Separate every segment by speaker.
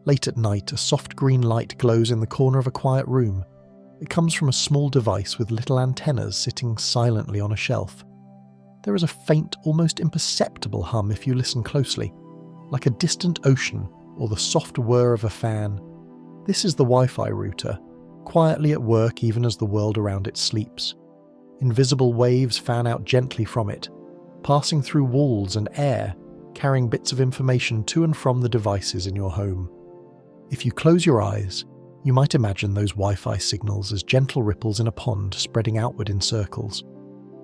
Speaker 1: Late at night, a soft green light glows in the corner of a quiet room. It comes from a small device with little antennas sitting silently on a shelf. There is a faint, almost imperceptible hum if you listen closely, like a distant ocean or the soft whir of a fan. This is the Wi-Fi router, quietly at work even as the world around it sleeps. Invisible waves fan out gently from it, passing through walls and air, carrying bits of information to and from the devices in your home. If you close your eyes, you might imagine those Wi-Fi signals as gentle ripples in a pond spreading outward in circles.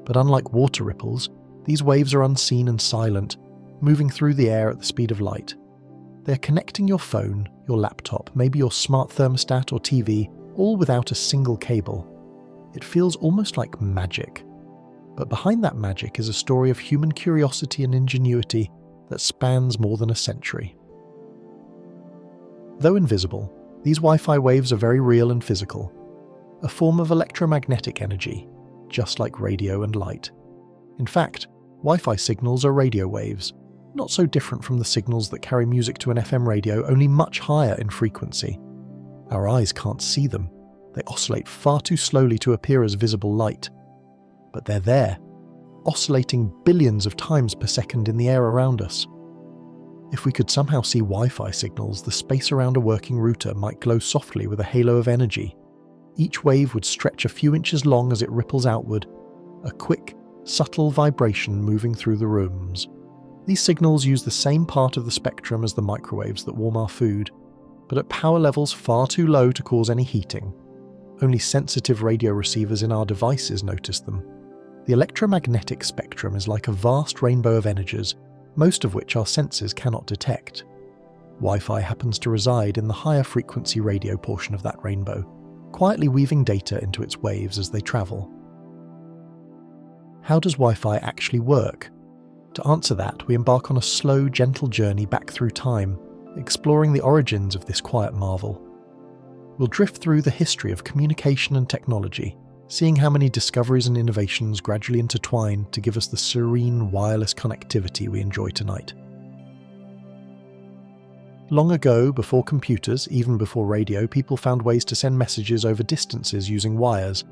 Speaker 1: But unlike water ripples, these waves are unseen and silent, moving through the air at the speed of light. They are connecting your phone, your laptop, maybe your smart thermostat or TV, all without a single cable. It feels almost like magic. But behind that magic is a story of human curiosity and ingenuity that spans more than a century. Though invisible, these Wi-Fi waves are very real and physical, a form of electromagnetic energy, just like radio and light. In fact, Wi-Fi signals are radio waves, not so different from the signals that carry music to an FM radio, only much higher in frequency. Our eyes can't see them. They oscillate far too slowly to appear as visible light. But they're there, oscillating billions of times per second in the air around us. If we could somehow see Wi-Fi signals, the space around a working router might glow softly with a halo of energy. Each wave would stretch a few inches long as it ripples outward, a quick, subtle vibration moving through the rooms. These signals use the same part of the spectrum as the microwaves that warm our food, but at power levels far too low to cause any heating. Only sensitive radio receivers in our devices notice them. The electromagnetic spectrum is like a vast rainbow of energies, most of which our senses cannot detect. Wi-Fi happens to reside in the higher frequency radio portion of that rainbow, quietly weaving data into its waves as they travel. How does Wi-Fi actually work? To answer that, we embark on a slow, gentle journey back through time, exploring the origins of this quiet marvel. We'll drift through the history of communication and technology, seeing how many discoveries and innovations gradually intertwine to give us the serene wireless connectivity we enjoy tonight. Long ago, before computers, even before radio, people found ways to send messages over distances using wires.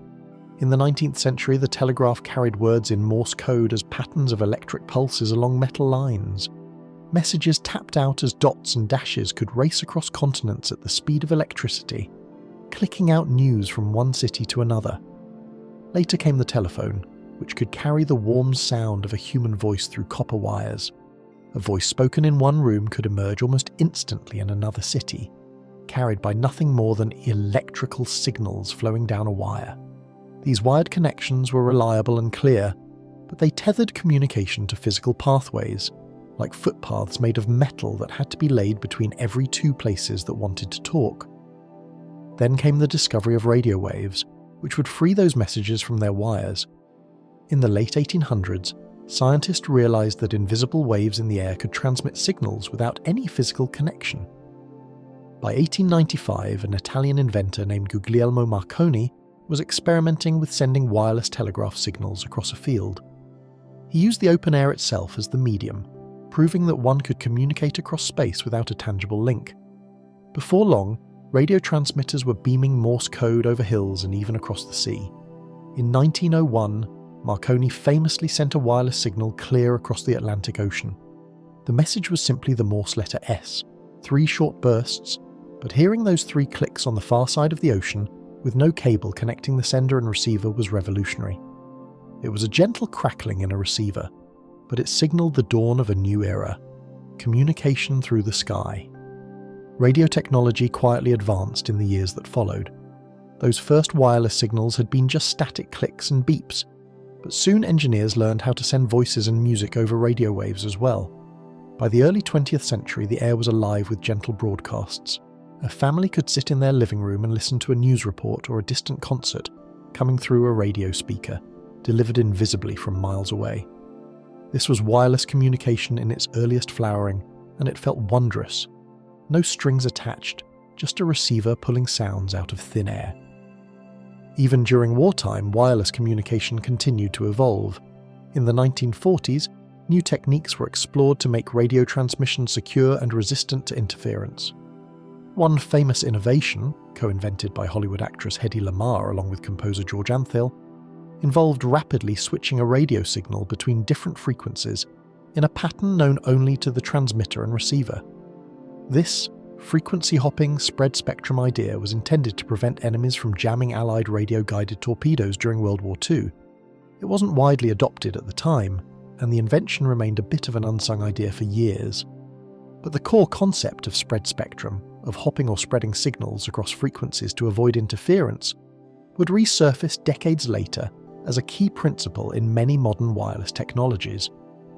Speaker 1: In the 19th century, the telegraph carried words in Morse code as patterns of electric pulses along metal lines. Messages tapped out as dots and dashes could race across continents at the speed of electricity, clicking out news from one city to another. Later came the telephone, which could carry the warm sound of a human voice through copper wires. A voice spoken in one room could emerge almost instantly in another city, carried by nothing more than electrical signals flowing down a wire. These wired connections were reliable and clear, but they tethered communication to physical pathways, like footpaths made of metal that had to be laid between every two places that wanted to talk. Then came the discovery of radio waves, which would free those messages from their wires. In the late 1800s, scientists realized that invisible waves in the air could transmit signals without any physical connection. By 1895, an Italian inventor named Guglielmo Marconi was experimenting with sending wireless telegraph signals across a field. He used the open air itself as the medium, proving that one could communicate across space without a tangible link. Before long, radio transmitters were beaming Morse code over hills and even across the sea. In 1901, Marconi famously sent a wireless signal clear across the Atlantic Ocean. The message was simply the Morse letter S, 3 short bursts, but hearing those 3 clicks on the far side of the ocean, with no cable connecting the sender and receiver, was revolutionary. It was a gentle crackling in a receiver, but it signaled the dawn of a new era, communication through the sky. Radio technology quietly advanced in the years that followed. Those first wireless signals had been just static clicks and beeps, but soon engineers learned how to send voices and music over radio waves as well. By the early 20th century, the air was alive with gentle broadcasts. A family could sit in their living room and listen to a news report or a distant concert coming through a radio speaker, delivered invisibly from miles away. This was wireless communication in its earliest flowering, and it felt wondrous. No strings attached, just a receiver pulling sounds out of thin air. Even during wartime, wireless communication continued to evolve. In the 1940s, new techniques were explored to make radio transmission secure and resistant to interference. One famous innovation, co-invented by Hollywood actress Hedy Lamarr along with composer George Antheil, involved rapidly switching a radio signal between different frequencies in a pattern known only to the transmitter and receiver. This frequency-hopping spread-spectrum idea was intended to prevent enemies from jamming Allied radio-guided torpedoes during World War II. It wasn't widely adopted at the time, and the invention remained a bit of an unsung idea for years. But the core concept of spread spectrum, of hopping or spreading signals across frequencies to avoid interference, would resurface decades later as a key principle in many modern wireless technologies,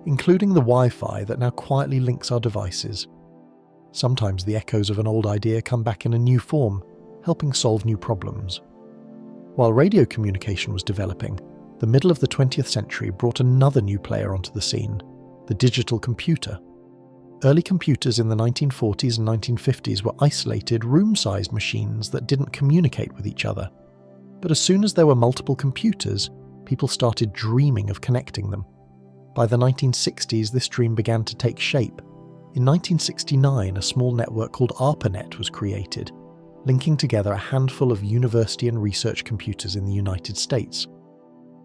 Speaker 1: including the Wi-Fi that now quietly links our devices. Sometimes the echoes of an old idea come back in a new form, helping solve new problems. While radio communication was developing, the middle of the 20th century brought another new player onto the scene, the digital computer. Early computers in the 1940s and 1950s were isolated, room-sized machines that didn't communicate with each other. But as soon as there were multiple computers, people started dreaming of connecting them. By the 1960s, this dream began to take shape. In 1969, a small network called ARPANET was created, linking together a handful of university and research computers in the United States.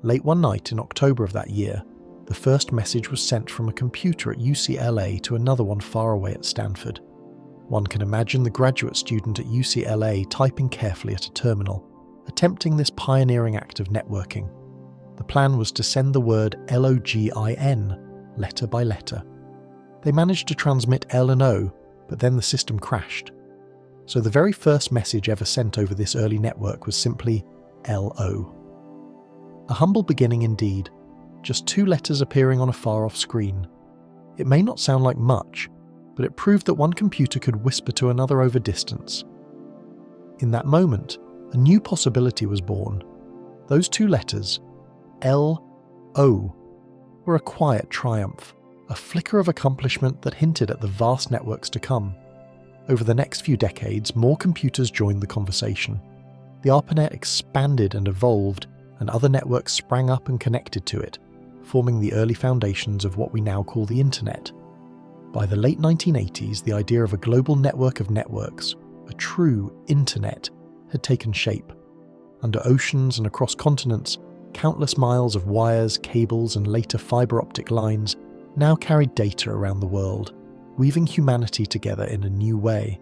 Speaker 1: Late one night in October of that year, the first message was sent from a computer at UCLA to another one far away at Stanford. One can imagine the graduate student at UCLA typing carefully at a terminal, attempting this pioneering act of networking. The plan was to send the word LOGIN, letter by letter. They managed to transmit L and O, but then the system crashed. So the very first message ever sent over this early network was simply LO. A humble beginning indeed, just two letters appearing on a far-off screen. It may not sound like much, but it proved that one computer could whisper to another over distance. In that moment, a new possibility was born. Those two letters, L-O, were a quiet triumph, a flicker of accomplishment that hinted at the vast networks to come. Over the next few decades, more computers joined the conversation. The ARPANET expanded and evolved, and other networks sprang up and connected to it, forming the early foundations of what we now call the Internet. By the late 1980s, the idea of a global network of networks, a true Internet, had taken shape. Under oceans and across continents, countless miles of wires, cables, and later fiber optic lines now carried data around the world, weaving humanity together in a new way.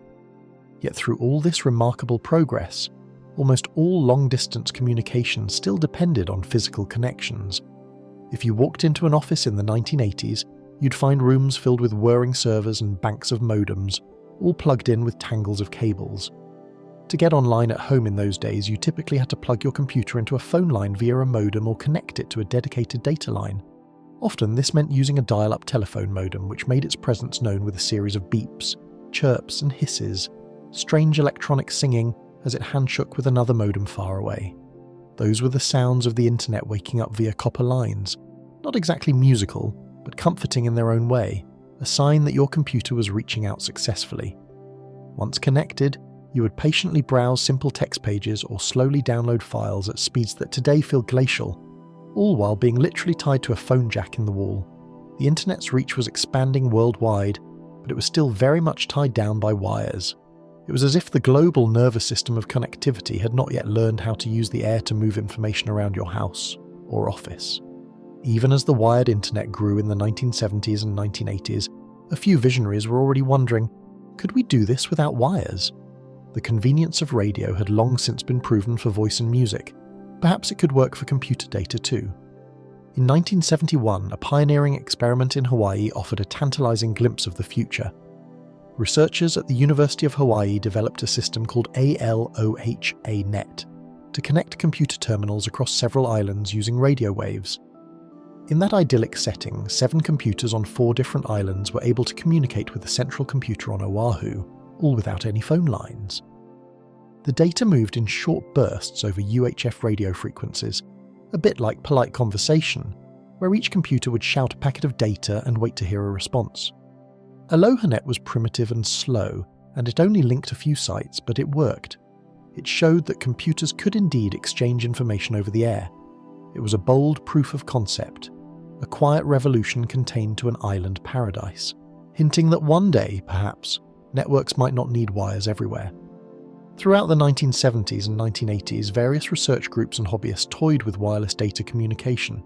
Speaker 1: Yet through all this remarkable progress, almost all long-distance communication still depended on physical connections. If you walked into an office in the 1980s, you'd find rooms filled with whirring servers and banks of modems, all plugged in with tangles of cables. To get online at home in those days, you typically had to plug your computer into a phone line via a modem or connect it to a dedicated data line. Often this meant using a dial-up telephone modem, which made its presence known with a series of beeps, chirps and hisses, strange electronic singing as it handshook with another modem far away. Those were the sounds of the internet waking up via copper lines, not exactly musical, but comforting in their own way, a sign that your computer was reaching out successfully. Once connected, you would patiently browse simple text pages or slowly download files at speeds that today feel glacial, all while being literally tied to a phone jack in the wall. The internet's reach was expanding worldwide, but it was still very much tied down by wires. It was as if the global nervous system of connectivity had not yet learned how to use the air to move information around your house or office. Even as the wired internet grew in the 1970s and 1980s, a few visionaries were already wondering, could we do this without wires? The convenience of radio had long since been proven for voice and music. Perhaps it could work for computer data too. In 1971, a pioneering experiment in Hawaii offered a tantalizing glimpse of the future. Researchers at the University of Hawaii developed a system called ALOHA-NET to connect computer terminals across several islands using radio waves. In that idyllic setting, 7 computers on 4 different islands were able to communicate with the central computer on Oahu, all without any phone lines. The data moved in short bursts over UHF radio frequencies, a bit like polite conversation, where each computer would shout a packet of data and wait to hear a response. AlohaNet was primitive and slow, and it only linked a few sites, but it worked. It showed that computers could indeed exchange information over the air. It was a bold proof of concept, a quiet revolution contained to an island paradise, hinting that one day, perhaps, networks might not need wires everywhere. Throughout the 1970s and 1980s, various research groups and hobbyists toyed with wireless data communication.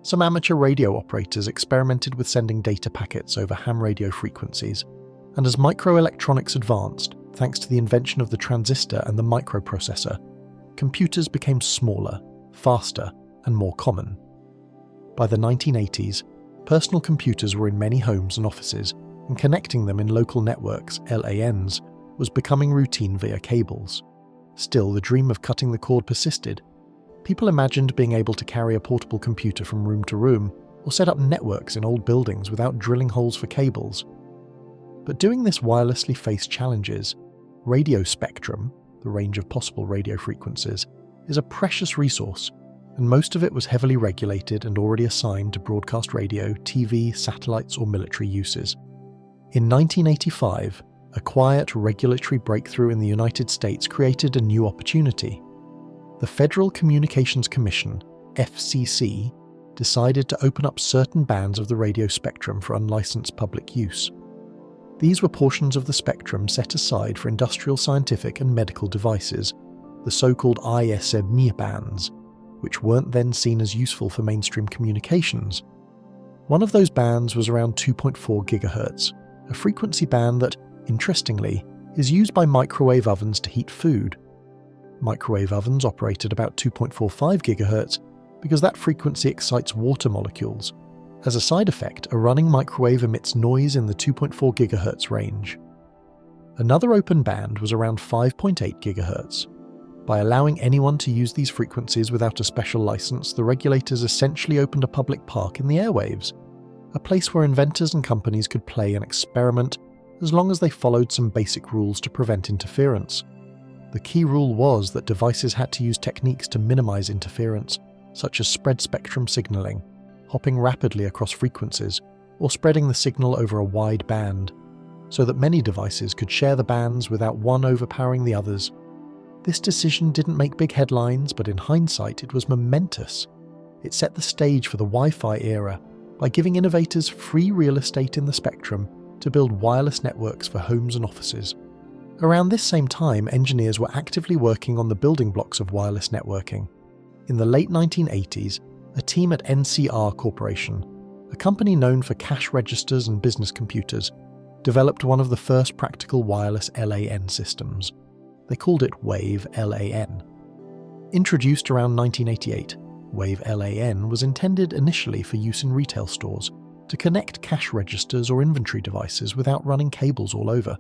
Speaker 1: Some amateur radio operators experimented with sending data packets over ham radio frequencies, and as microelectronics advanced, thanks to the invention of the transistor and the microprocessor, computers became smaller, faster, and more common. By the 1980s, personal computers were in many homes and offices, and connecting them in local networks, LANs, was becoming routine via cables. Still, the dream of cutting the cord persisted. People imagined being able to carry a portable computer from room to room, or set up networks in old buildings without drilling holes for cables. But doing this wirelessly faced challenges. Radio spectrum, the range of possible radio frequencies, is a precious resource, and most of it was heavily regulated and already assigned to broadcast radio, TV, satellites, or military uses. In 1985, a quiet regulatory breakthrough in the United States created a new opportunity. The Federal Communications Commission, FCC, decided to open up certain bands of the radio spectrum for unlicensed public use. These were portions of the spectrum set aside for industrial, scientific, and medical devices, the so-called ISM bands, which weren't then seen as useful for mainstream communications. One of those bands was around 2.4 GHz, a frequency band that, interestingly, is used by microwave ovens to heat food. Microwave ovens operate at about 2.45 GHz because that frequency excites water molecules. As a side effect, a running microwave emits noise in the 2.4 GHz range. Another open band was around 5.8 GHz. By allowing anyone to use these frequencies without a special license, the regulators essentially opened a public park in the airwaves, a place where inventors and companies could play and experiment as long as they followed some basic rules to prevent interference. The key rule was that devices had to use techniques to minimize interference, such as spread spectrum signaling, hopping rapidly across frequencies, or spreading the signal over a wide band, so that many devices could share the bands without one overpowering the others. This decision didn't make big headlines, but in hindsight it was momentous. It set the stage for the Wi-Fi era by giving innovators free real estate in the spectrum to build wireless networks for homes and offices. Around this same time, engineers were actively working on the building blocks of wireless networking. In the late 1980s, a team at NCR Corporation, a company known for cash registers and business computers, developed one of the first practical wireless LAN systems. They called it Wave LAN. Introduced around 1988, Wave LAN was intended initially for use in retail stores to connect cash registers or inventory devices without running cables all over.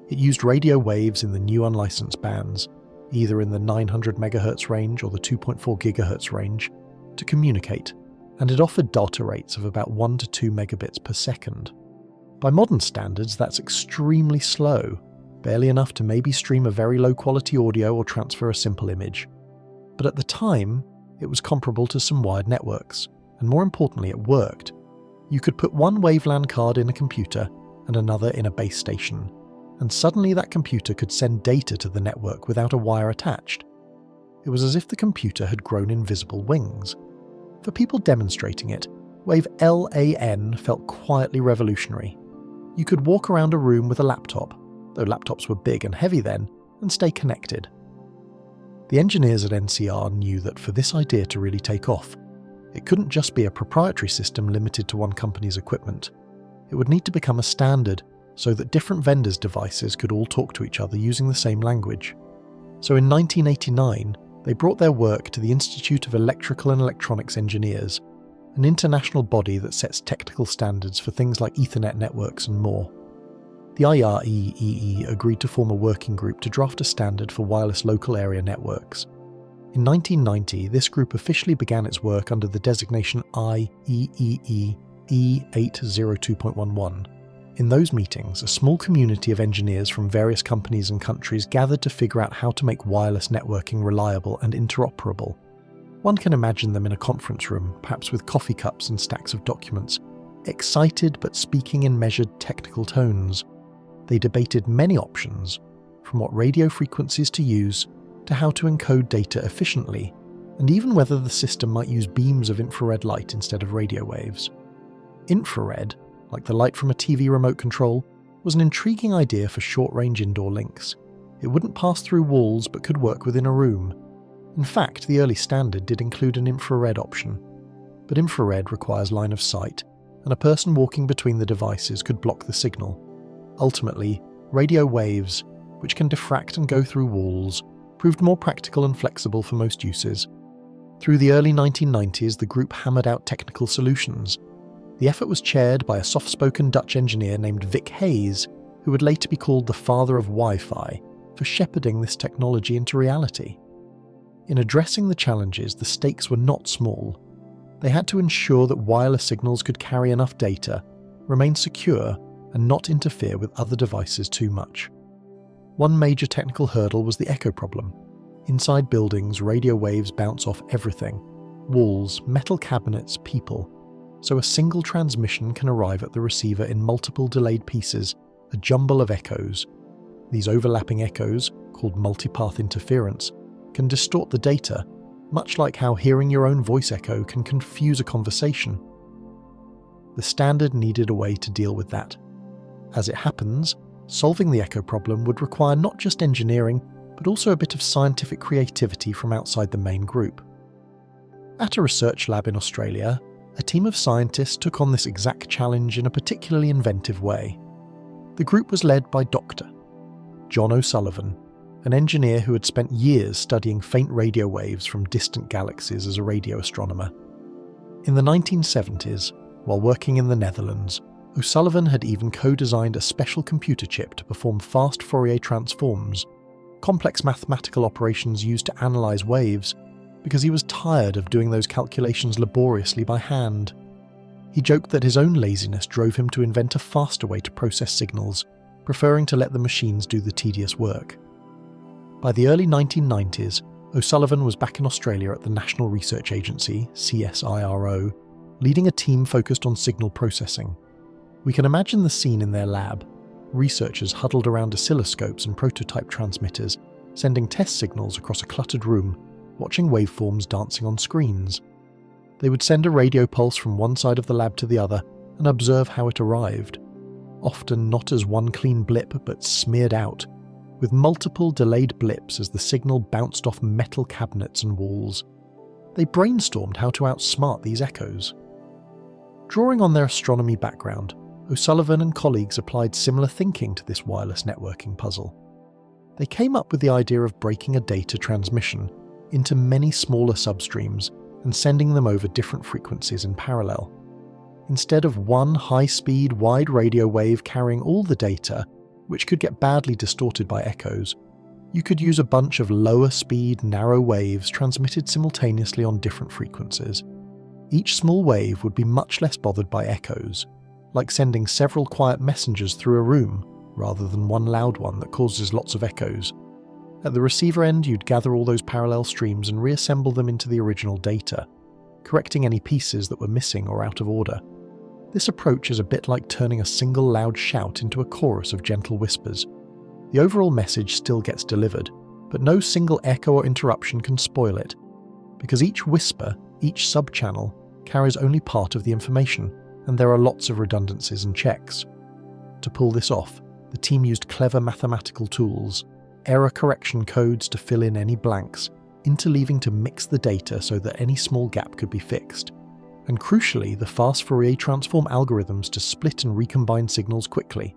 Speaker 1: It used radio waves in the new unlicensed bands, either in the 900 MHz range or the 2.4 GHz range, to communicate, and it offered data rates of about 1 to 2 megabits per second. By modern standards, that's extremely slow, barely enough to maybe stream a very low-quality audio or transfer a simple image. But at the time, it was comparable to some wired networks, and more importantly, it worked. You could put one WaveLAN card in a computer and another in a base station, and suddenly that computer could send data to the network without a wire attached. It was as if the computer had grown invisible wings. For people demonstrating it, Wave LAN felt quietly revolutionary. You could walk around a room with a laptop, though laptops were big and heavy then, and stay connected. The engineers at NCR knew that for this idea to really take off, it couldn't just be a proprietary system limited to one company's equipment. It would need to become a standard so that different vendors' devices could all talk to each other using the same language. So in 1989, they brought their work to the Institute of Electrical and Electronics Engineers, an international body that sets technical standards for things like Ethernet networks and more. The IREEE agreed to form a working group to draft a standard for wireless local area networks. In 1990, this group officially began its work under the designation IEEE E802.11. In those meetings, a small community of engineers from various companies and countries gathered to figure out how to make wireless networking reliable and interoperable. One can imagine them in a conference room, perhaps with coffee cups and stacks of documents, excited but speaking in measured technical tones. They debated many options, from what radio frequencies to use to how to encode data efficiently, and even whether the system might use beams of infrared light instead of radio waves. Infrared, like the light from a TV remote control, was an intriguing idea for short-range indoor links. It wouldn't pass through walls but could work within a room. In fact, the early standard did include an infrared option. But infrared requires line of sight, and a person walking between the devices could block the signal. Ultimately, radio waves, which can diffract and go through walls, proved more practical and flexible for most uses. Through the early 1990s, the group hammered out technical solutions. The effort was chaired by a soft-spoken Dutch engineer named Vic Hayes, who would later be called the father of Wi-Fi, for shepherding this technology into reality. In addressing the challenges, the stakes were not small. They had to ensure that wireless signals could carry enough data, remain secure, and not interfere with other devices too much. One major technical hurdle was the echo problem. Inside buildings, radio waves bounce off everything: walls, metal cabinets, people. So a single transmission can arrive at the receiver in multiple delayed pieces, a jumble of echoes. These overlapping echoes, called multipath interference, can distort the data, much like how hearing your own voice echo can confuse a conversation. The standard needed a way to deal with that. As it happens, solving the echo problem would require not just engineering, but also a bit of scientific creativity from outside the main group. At a research lab in Australia, a team of scientists took on this exact challenge in a particularly inventive way. The group was led by Dr. John O'Sullivan, an engineer who had spent years studying faint radio waves from distant galaxies as a radio astronomer. In the 1970s, while working in the Netherlands, O'Sullivan had even co-designed a special computer chip to perform fast Fourier transforms, complex mathematical operations used to analyse waves, because he was tired of doing those calculations laboriously by hand. He joked that his own laziness drove him to invent a faster way to process signals, preferring to let the machines do the tedious work. By the early 1990s, O'Sullivan was back in Australia at the National Research Agency, CSIRO, leading a team focused on signal processing. We can imagine the scene in their lab: researchers huddled around oscilloscopes and prototype transmitters, sending test signals across a cluttered room, watching waveforms dancing on screens. They would send a radio pulse from one side of the lab to the other and observe how it arrived, often not as one clean blip but smeared out, with multiple delayed blips as the signal bounced off metal cabinets and walls. They brainstormed how to outsmart these echoes. Drawing on their astronomy background, O'Sullivan and colleagues applied similar thinking to this wireless networking puzzle. They came up with the idea of breaking a data transmission into many smaller substreams and sending them over different frequencies in parallel. Instead of one high-speed, wide radio wave carrying all the data, which could get badly distorted by echoes, you could use a bunch of lower-speed, narrow waves transmitted simultaneously on different frequencies. Each small wave would be much less bothered by echoes, like sending several quiet messengers through a room, rather than one loud one that causes lots of echoes. At the receiver end, you'd gather all those parallel streams and reassemble them into the original data, correcting any pieces that were missing or out of order. This approach is a bit like turning a single loud shout into a chorus of gentle whispers. The overall message still gets delivered, but no single echo or interruption can spoil it, because each whisper, each subchannel, carries only part of the information, and there are lots of redundancies and checks. To pull this off, the team used clever mathematical tools, error correction codes to fill in any blanks, interleaving to mix the data so that any small gap could be fixed, and crucially the fast Fourier transform algorithms to split and recombine signals quickly.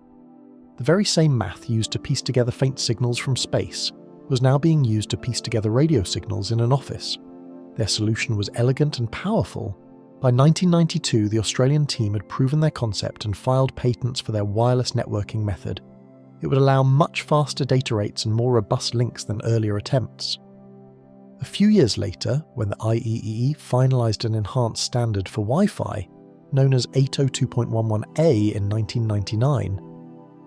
Speaker 1: The very same math used to piece together faint signals from space was now being used to piece together radio signals in an office. Their solution was elegant and powerful. By 1992, the Australian team had proven their concept and filed patents for their wireless networking method. It would allow much faster data rates and more robust links than earlier attempts. A few years later, when the IEEE finalised an enhanced standard for Wi-Fi, known as 802.11a in 1999,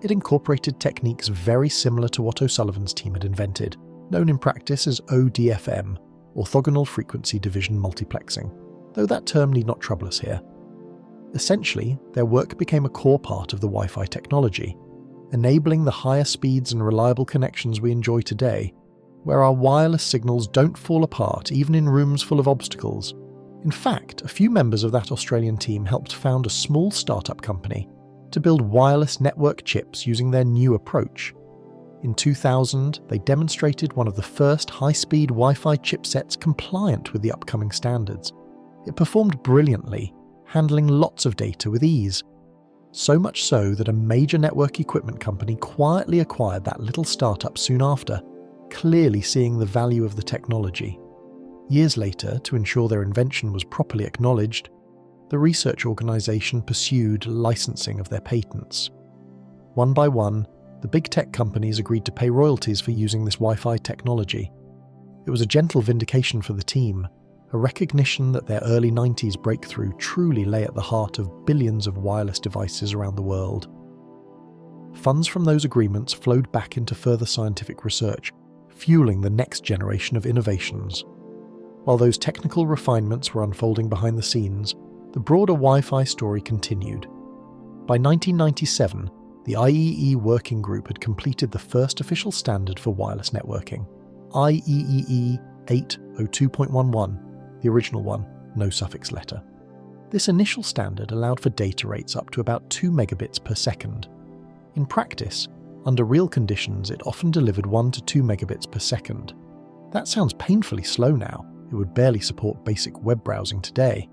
Speaker 1: it incorporated techniques very similar to what O'Sullivan's team had invented, known in practice as ODFM, orthogonal frequency division multiplexing, though that term need not trouble us here. Essentially, their work became a core part of the Wi-Fi technology, enabling the higher speeds and reliable connections we enjoy today, where our wireless signals don't fall apart even in rooms full of obstacles. In fact, a few members of that Australian team helped found a small startup company, to build wireless network chips using their new approach. In 2000, they demonstrated one of the first high-speed Wi-Fi chipsets compliant with the upcoming standards. It performed brilliantly, handling lots of data with ease. So much so that a major network equipment company quietly acquired that little startup soon after, clearly seeing the value of the technology. Years later, to ensure their invention was properly acknowledged, the research organization pursued licensing of their patents. One by one, the big tech companies agreed to pay royalties for using this Wi-Fi technology. It was a gentle vindication for the team, a recognition that their early 90s breakthrough truly lay at the heart of billions of wireless devices around the world. Funds from those agreements flowed back into further scientific research, fueling the next generation of innovations. While those technical refinements were unfolding behind the scenes, the broader Wi-Fi story continued. By 1997, the IEEE working group had completed the first official standard for wireless networking, IEEE 802.11, the original one, no suffix letter. This initial standard allowed for data rates up to about 2 megabits per second. In practice, under real conditions, it often delivered 1 to 2 megabits per second. That sounds painfully slow now. It would barely support basic web browsing today.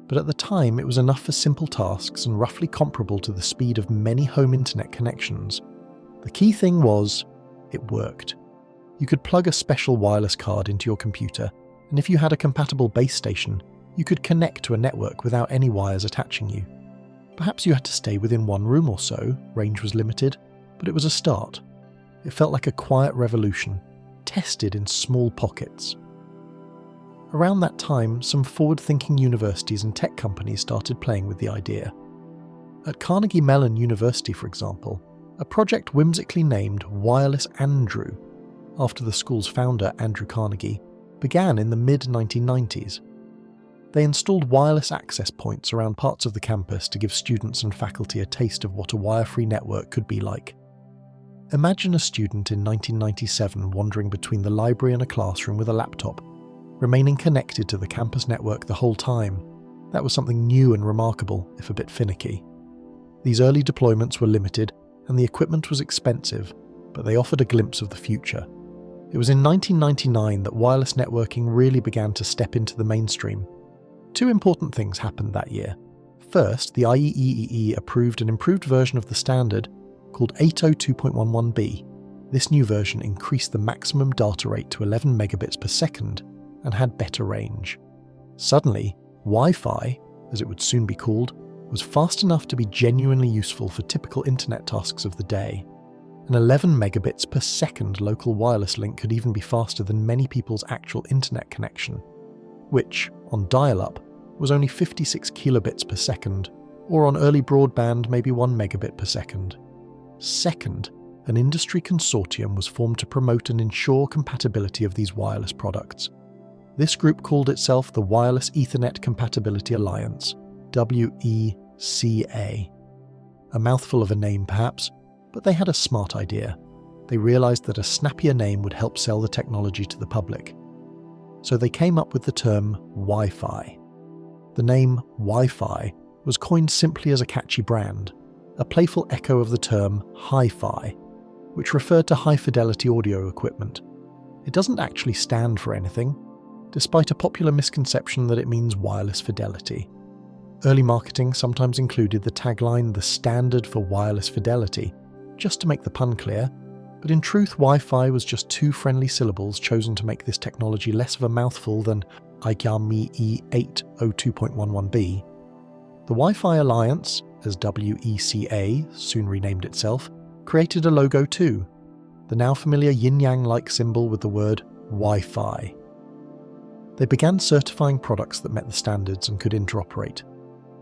Speaker 1: But at the time, it was enough for simple tasks and roughly comparable to the speed of many home internet connections. The key thing was, it worked. You could plug a special wireless card into your computer, and if you had a compatible base station, you could connect to a network without any wires attaching you. Perhaps you had to stay within one room or so, range was limited, but it was a start. It felt like a quiet revolution, tested in small pockets. Around that time, some forward-thinking universities and tech companies started playing with the idea. At Carnegie Mellon University, for example, a project whimsically named Wireless Andrew, after the school's founder, Andrew Carnegie, began in the mid-1990s. They installed wireless access points around parts of the campus to give students and faculty a taste of what a wire-free network could be like. Imagine a student in 1997 wandering between the library and a classroom with a laptop, remaining connected to the campus network the whole time. That was something new and remarkable, if a bit finicky. These early deployments were limited, and the equipment was expensive, but they offered a glimpse of the future. It was in 1999 that wireless networking really began to step into the mainstream. Two important things happened that year. First, the IEEE approved an improved version of the standard called 802.11b. This new version increased the maximum data rate to 11 megabits per second and had better range. Suddenly, Wi-Fi, as it would soon be called, was fast enough to be genuinely useful for typical internet tasks of the day. An 11 megabits per second local wireless link could even be faster than many people's actual internet connection, which, on dial-up, was only 56 kilobits per second, or on early broadband maybe 1 megabit per second. Second, an industry consortium was formed to promote and ensure compatibility of these wireless products. This group called itself the Wireless Ethernet Compatibility Alliance, WECA. A mouthful of a name perhaps, but they had a smart idea. They realized that a snappier name would help sell the technology to the public. So they came up with the term Wi-Fi. The name Wi-Fi was coined simply as a catchy brand, a playful echo of the term hi-fi, which referred to high-fidelity audio equipment. It doesn't actually stand for anything, despite a popular misconception that it means wireless fidelity. Early marketing sometimes included the tagline, "the standard for wireless fidelity," just to make the pun clear, but in truth Wi-Fi was just two friendly syllables chosen to make this technology less of a mouthful than IEEE 802.11b. The Wi-Fi Alliance, as WECA soon renamed itself, created a logo too, the now familiar yin-yang-like symbol with the word Wi-Fi. They began certifying products that met the standards and could interoperate.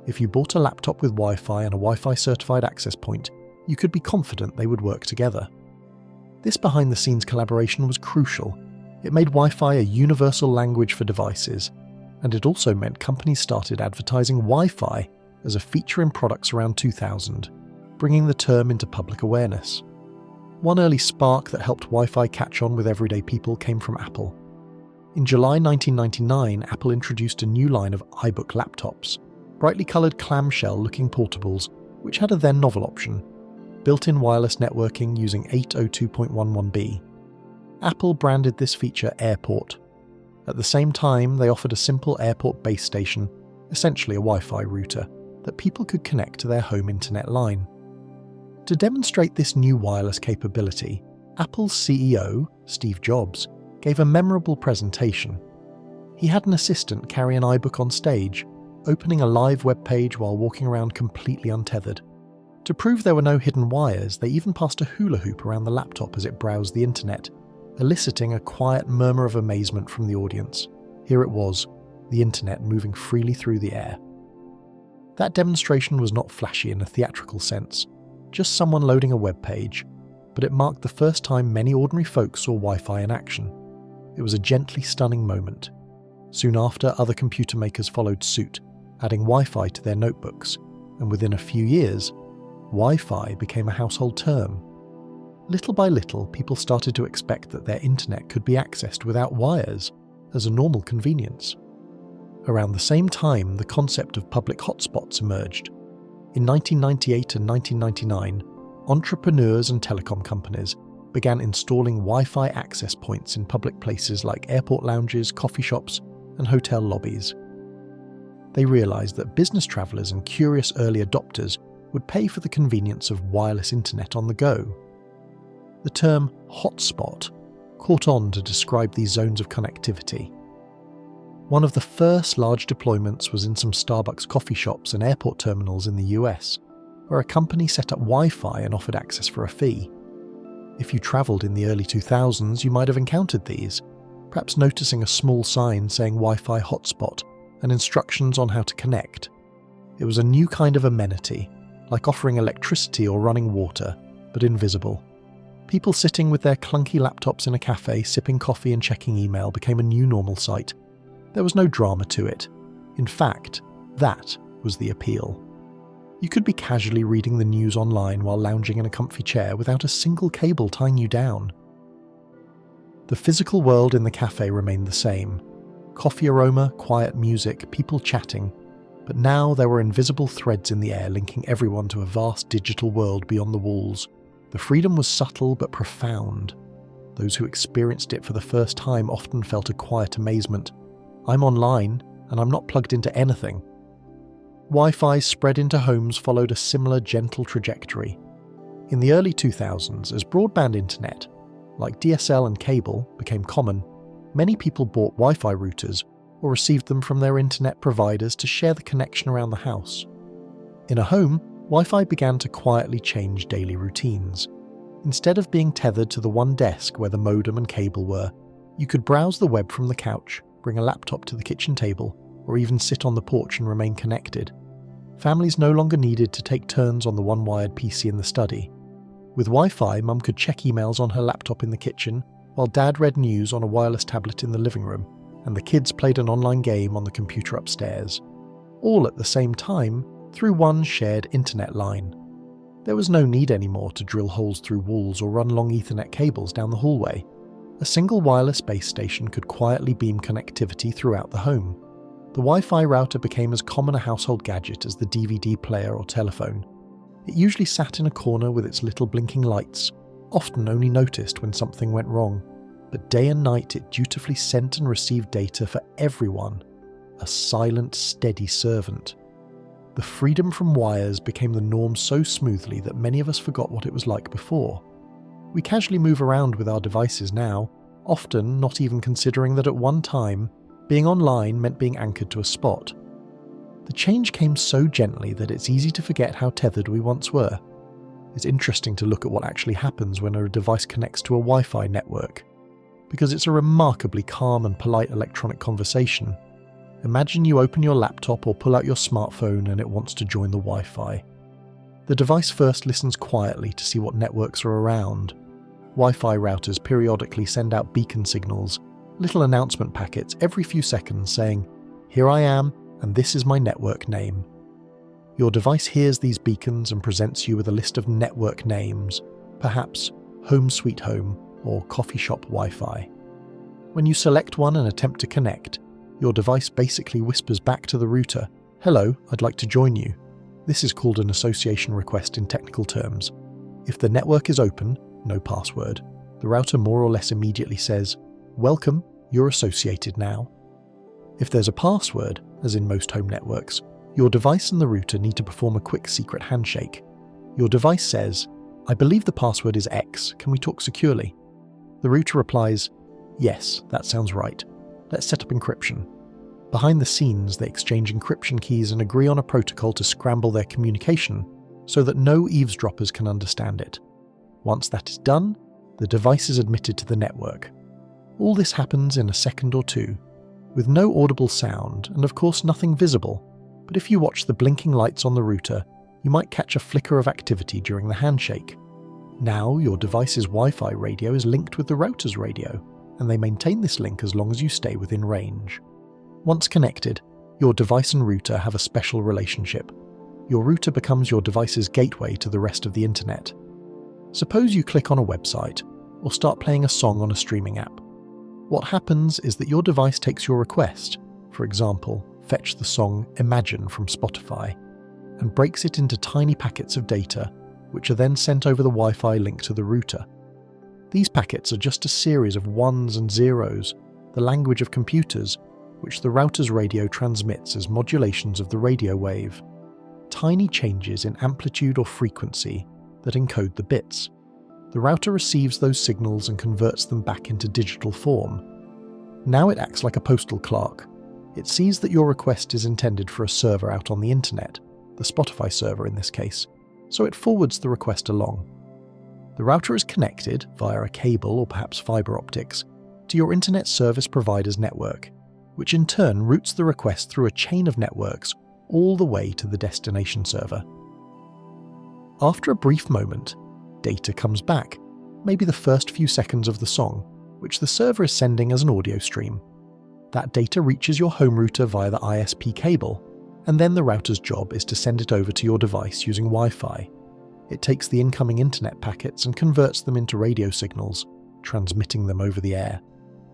Speaker 1: If you bought a laptop with Wi-Fi and a Wi-Fi certified access point, you could be confident they would work together. This behind-the-scenes collaboration was crucial. It made Wi-Fi a universal language for devices, and it also meant companies started advertising Wi-Fi as a feature in products around 2000, bringing the term into public awareness. One early spark that helped Wi-Fi catch on with everyday people came from Apple. In July 1999, Apple introduced a new line of iBook laptops, brightly coloured clamshell-looking portables which had a then novel option, built-in wireless networking using 802.11b. Apple branded this feature Airport. At the same time, they offered a simple airport base station, essentially a Wi-Fi router, that people could connect to their home internet line. To demonstrate this new wireless capability, Apple's CEO, Steve Jobs, gave a memorable presentation. He had an assistant carry an iBook on stage, opening a live web page while walking around completely untethered. To prove there were no hidden wires, they even passed a hula hoop around the laptop as it browsed the internet, eliciting a quiet murmur of amazement from the audience. Here it was, the internet moving freely through the air. That demonstration was not flashy in a theatrical sense, just someone loading a web page, but it marked the first time many ordinary folk saw Wi-Fi in action. It was a gently stunning moment. Soon after, other computer makers followed suit, adding Wi-Fi to their notebooks, and within a few years, Wi-Fi became a household term. Little by little, people started to expect that their internet could be accessed without wires, as a normal convenience. Around the same time, the concept of public hotspots emerged. In 1998 and 1999, entrepreneurs and telecom companies began installing Wi-Fi access points in public places like airport lounges, coffee shops, and hotel lobbies. They realized that business travelers and curious early adopters would pay for the convenience of wireless internet on the go. The term hotspot caught on to describe these zones of connectivity. One of the first large deployments was in some Starbucks coffee shops and airport terminals in the US, where a company set up Wi-Fi and offered access for a fee. If you travelled in the early 2000s, you might have encountered these, perhaps noticing a small sign saying Wi-Fi hotspot and instructions on how to connect. It was a new kind of amenity, like offering electricity or running water, but invisible. People sitting with their clunky laptops in a cafe, sipping coffee and checking email became a new normal sight. There was no drama to it. In fact, that was the appeal. You could be casually reading the news online while lounging in a comfy chair without a single cable tying you down. The physical world in the cafe remained the same. Coffee aroma, quiet music, people chatting. But now there were invisible threads in the air linking everyone to a vast digital world beyond the walls. The freedom was subtle but profound. Those who experienced it for the first time often felt a quiet amazement. I'm online, and I'm not plugged into anything. Wi-Fi spread into homes followed a similar gentle trajectory. In the early 2000s, as broadband internet, like DSL and cable, became common, many people bought Wi-Fi routers or received them from their internet providers to share the connection around the house. In a home, Wi-Fi began to quietly change daily routines. Instead of being tethered to the one desk where the modem and cable were, you could browse the web from the couch, bring a laptop to the kitchen table, or even sit on the porch and remain connected. Families no longer needed to take turns on the one-wired PC in the study. With Wi-Fi, Mum could check emails on her laptop in the kitchen, while Dad read news on a wireless tablet in the living room, and the kids played an online game on the computer upstairs. All at the same time, through one shared internet line. There was no need anymore to drill holes through walls or run long Ethernet cables down the hallway. A single wireless base station could quietly beam connectivity throughout the home. The Wi-Fi router became as common a household gadget as the DVD player or telephone. It usually sat in a corner with its little blinking lights, often only noticed when something went wrong. But day and night it dutifully sent and received data for everyone. A silent, steady servant. The freedom from wires became the norm so smoothly that many of us forgot what it was like before. We casually move around with our devices now, often not even considering that at one time, being online meant being anchored to a spot. The change came so gently that it's easy to forget how tethered we once were. It's interesting to look at what actually happens when a device connects to a Wi-Fi network, because it's a remarkably calm and polite electronic conversation. Imagine you open your laptop or pull out your smartphone and it wants to join the Wi-Fi. The device first listens quietly to see what networks are around. Wi-Fi routers periodically send out beacon signals, little announcement packets every few seconds saying, "Here I am, and this is my network name." Your device hears these beacons and presents you with a list of network names, perhaps Home Sweet Home or Coffee Shop Wi-Fi. When you select one and attempt to connect, your device basically whispers back to the router, "Hello, I'd like to join you." This is called an association request in technical terms. If the network is open, no password, the router more or less immediately says, "Welcome, you're associated now." If there's a password, as in most home networks, your device and the router need to perform a quick secret handshake. Your device says, "I believe the password is X, can we talk securely?" The router replies, "Yes, that sounds right. Let's set up encryption." Behind the scenes, they exchange encryption keys and agree on a protocol to scramble their communication so that no eavesdroppers can understand it. Once that is done, the device is admitted to the network. All this happens in a second or two, with no audible sound and of course nothing visible, but if you watch the blinking lights on the router, you might catch a flicker of activity during the handshake. Now your device's Wi-Fi radio is linked with the router's radio, and they maintain this link as long as you stay within range. Once connected, your device and router have a special relationship. Your router becomes your device's gateway to the rest of the internet. Suppose you click on a website, or start playing a song on a streaming app. What happens is that your device takes your request, for example, fetch the song Imagine from Spotify, and breaks it into tiny packets of data, which are then sent over the Wi-Fi link to the router. These packets are just a series of ones and zeros, the language of computers, which the router's radio transmits as modulations of the radio wave. Tiny changes in amplitude or frequency that encode the bits. The router receives those signals and converts them back into digital form. Now it acts like a postal clerk. It sees that your request is intended for a server out on the internet, the Spotify server in this case, so it forwards the request along. The router is connected, via a cable or perhaps fiber optics, to your internet service provider's network, which in turn routes the request through a chain of networks all the way to the destination server. After a brief moment, data comes back, maybe the first few seconds of the song, which the server is sending as an audio stream. That data reaches your home router via the ISP cable, and then the router's job is to send it over to your device using Wi-Fi. It takes the incoming internet packets and converts them into radio signals, transmitting them over the air.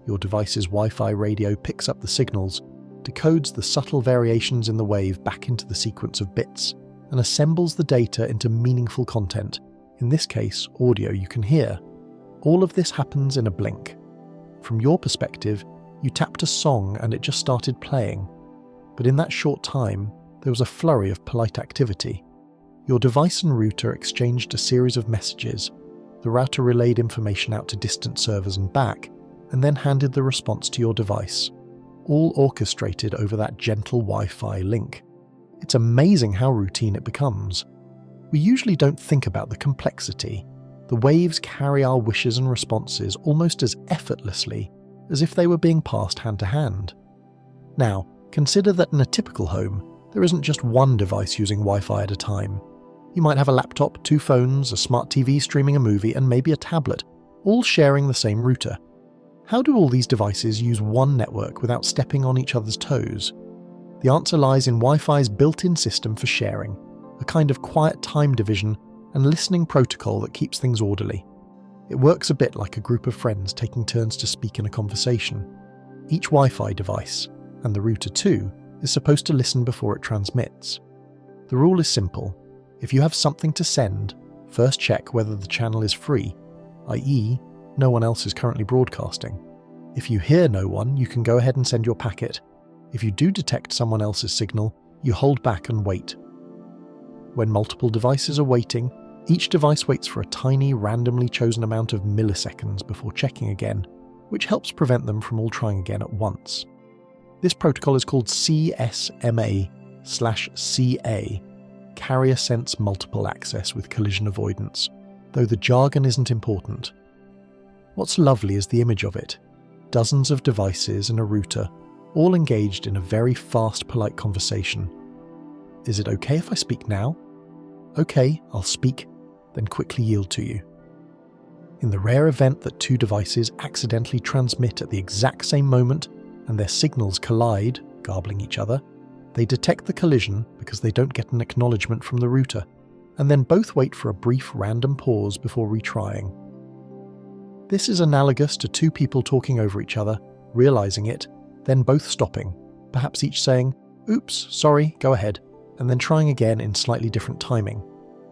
Speaker 1: Your device's Wi-Fi radio picks up the signals, decodes the subtle variations in the wave back into the sequence of bits, and assembles the data into meaningful content, in this case, audio you can hear. All of this happens in a blink. From your perspective, you tapped a song and it just started playing. But in that short time, there was a flurry of polite activity. Your device and router exchanged a series of messages. The router relayed information out to distant servers and back, and then handed the response to your device, all orchestrated over that gentle Wi-Fi link. It's amazing how routine it becomes. We usually don't think about the complexity. The waves carry our wishes and responses almost as effortlessly as if they were being passed hand to hand. Now, consider that in a typical home, there isn't just one device using Wi-Fi at a time. You might have a laptop, 2 phones, a smart TV streaming a movie, and maybe a tablet, all sharing the same router. How do all these devices use one network without stepping on each other's toes? The answer lies in Wi-Fi's built-in system for sharing, a kind of quiet time division and listening protocol that keeps things orderly. It works a bit like a group of friends taking turns to speak in a conversation. Each Wi-Fi device, and the router too, is supposed to listen before it transmits. The rule is simple. If you have something to send, first check whether the channel is free, i.e., no one else is currently broadcasting. If you hear no one, you can go ahead and send your packet. If you do detect someone else's signal, you hold back and wait. When multiple devices are waiting, each device waits for a tiny, randomly chosen amount of milliseconds before checking again, which helps prevent them from all trying again at once. This protocol is called CSMA/CA, Carrier Sense Multiple Access with Collision Avoidance, though the jargon isn't important. What's lovely is the image of it. Dozens of devices and a router, all engaged in a very fast, polite conversation. Is it okay if I speak now? Okay, I'll speak, then quickly yield to you. In the rare event that 2 devices accidentally transmit at the exact same moment and their signals collide, garbling each other, they detect the collision because they don't get an acknowledgement from the router, and then both wait for a brief random pause before retrying. This is analogous to 2 people talking over each other, realizing it, then both stopping, perhaps each saying, "Oops, sorry, go ahead," and then trying again in slightly different timing.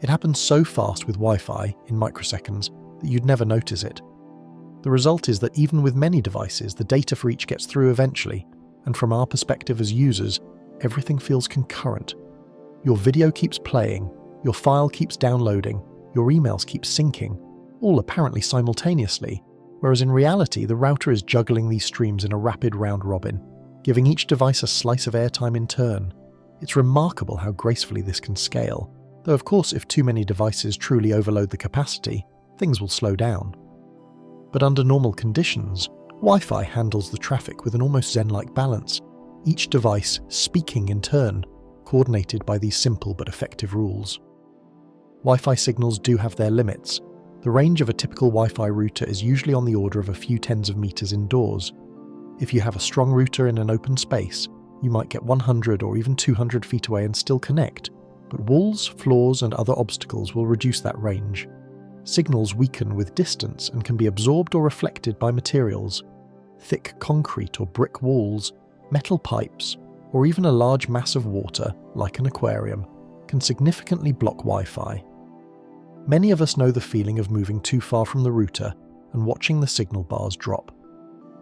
Speaker 1: It happens so fast with Wi-Fi, in microseconds, that you'd never notice it. The result is that even with many devices, the data for each gets through eventually, and from our perspective as users, everything feels concurrent. Your video keeps playing, your file keeps downloading, your emails keep syncing, all apparently simultaneously, whereas in reality the router is juggling these streams in a rapid round robin, giving each device a slice of airtime in turn. It's remarkable how gracefully this can scale, though of course if too many devices truly overload the capacity, things will slow down. But under normal conditions, Wi-Fi handles the traffic with an almost Zen-like balance, each device speaking in turn, coordinated by these simple but effective rules. Wi-Fi signals do have their limits. The range of a typical Wi-Fi router is usually on the order of a few tens of meters indoors. If you have a strong router in an open space, you might get 100 or even 200 feet away and still connect, but walls, floors, and other obstacles will reduce that range. Signals weaken with distance and can be absorbed or reflected by materials. Thick concrete or brick walls, metal pipes, or even a large mass of water, like an aquarium, can significantly block Wi-Fi. Many of us know the feeling of moving too far from the router and watching the signal bars drop.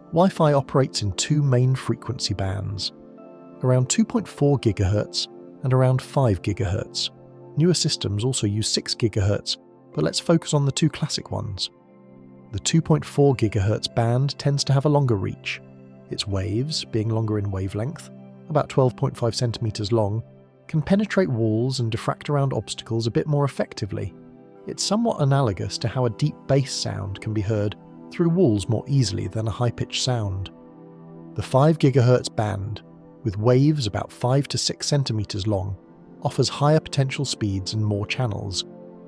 Speaker 1: Wi-Fi operates in two main frequency bands, around 2.4 GHz and around 5 GHz. Newer systems also use 6 GHz, but let's focus on the two classic ones. The 2.4 GHz band tends to have a longer reach. Its waves, being longer in wavelength, about 12.5 centimeters long, can penetrate walls and diffract around obstacles a bit more effectively. It's somewhat analogous to how a deep bass sound can be heard through walls more easily than a high-pitched sound. The 5 GHz band, with waves about 5 to 6 centimeters long, offers higher potential speeds and more channels,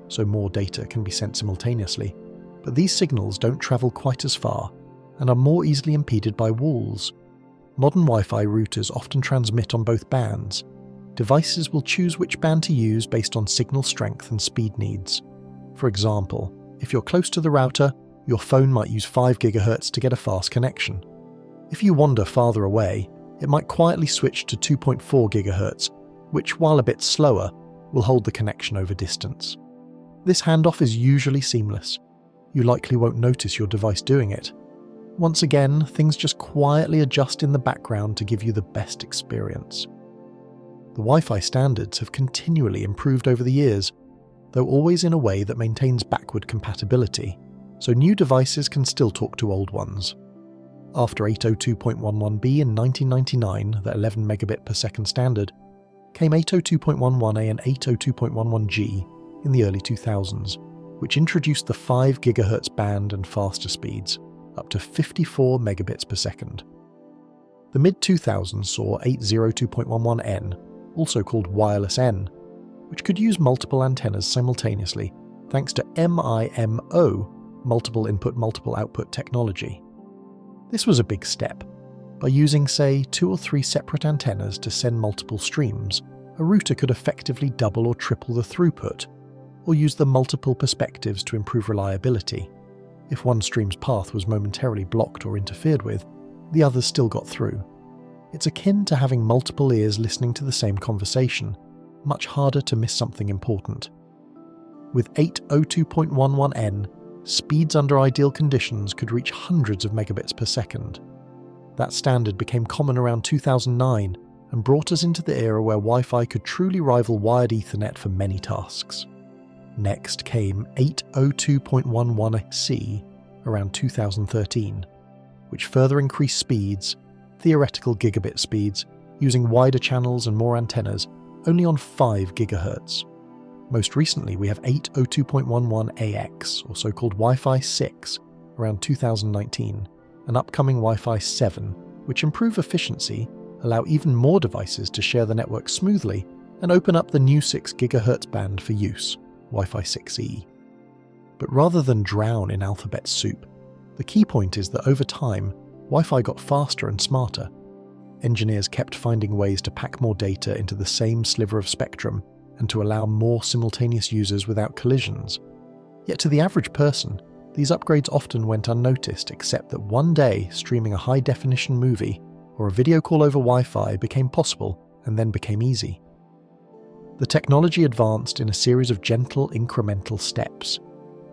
Speaker 1: so more data can be sent simultaneously. But these signals don't travel quite as far and are more easily impeded by walls. Modern Wi-Fi routers often transmit on both bands. Devices will choose which band to use based on signal strength and speed needs. For example, if you're close to the router, your phone might use 5 GHz to get a fast connection. If you wander farther away, it might quietly switch to 2.4 GHz, which, while a bit slower, will hold the connection over distance. This handoff is usually seamless. You likely won't notice your device doing it. Once again, things just quietly adjust in the background to give you the best experience. The Wi-Fi standards have continually improved over the years, though always in a way that maintains backward compatibility, so new devices can still talk to old ones. After 802.11b in 1999, the 11 megabit per second standard, came 802.11a and 802.11g in the early 2000s, which introduced the 5 GHz band and faster speeds, up to 54 megabits per second. The mid-2000s saw 802.11n, also called Wireless N, which could use multiple antennas simultaneously thanks to MIMO, multiple input multiple output technology. This was a big step. By using, say, 2 or 3 separate antennas to send multiple streams, a router could effectively double or triple the throughput, or use the multiple perspectives to improve reliability. If one stream's path was momentarily blocked or interfered with, the others still got through. It's akin to having multiple ears listening to the same conversation, much harder to miss something important. With 802.11n, speeds under ideal conditions could reach hundreds of megabits per second. That standard became common around 2009 and brought us into the era where Wi-Fi could truly rival wired Ethernet for many tasks. Next came 802.11c around 2013, which further increased speeds, theoretical gigabit speeds, using wider channels and more antennas, only on 5 GHz. Most recently, we have 802.11ax, or so-called Wi-Fi 6, around 2019, and upcoming Wi-Fi 7, which improve efficiency, allow even more devices to share the network smoothly, and open up the new 6 GHz band for use, Wi-Fi 6E. But rather than drown in alphabet soup, the key point is that over time, Wi-Fi got faster and smarter. Engineers kept finding ways to pack more data into the same sliver of spectrum and to allow more simultaneous users without collisions. Yet to the average person, these upgrades often went unnoticed, except that one day streaming a high-definition movie or a video call over Wi-Fi became possible and then became easy. The technology advanced in a series of gentle, incremental steps.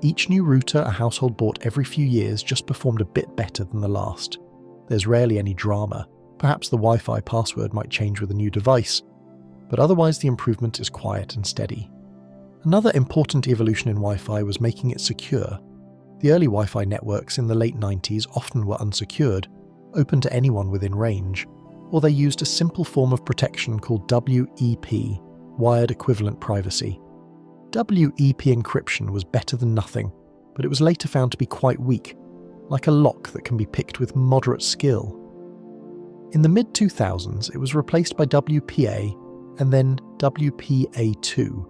Speaker 1: Each new router a household bought every few years just performed a bit better than the last. There's rarely any drama. Perhaps the Wi-Fi password might change with a new device, but otherwise the improvement is quiet and steady. Another important evolution in Wi-Fi was making it secure. The early Wi-Fi networks in the late 90s often were unsecured, open to anyone within range, or they used a simple form of protection called WEP, Wired Equivalent Privacy. WEP encryption was better than nothing, but it was later found to be quite weak, like a lock that can be picked with moderate skill. In the mid-2000s, it was replaced by WPA and then WPA2,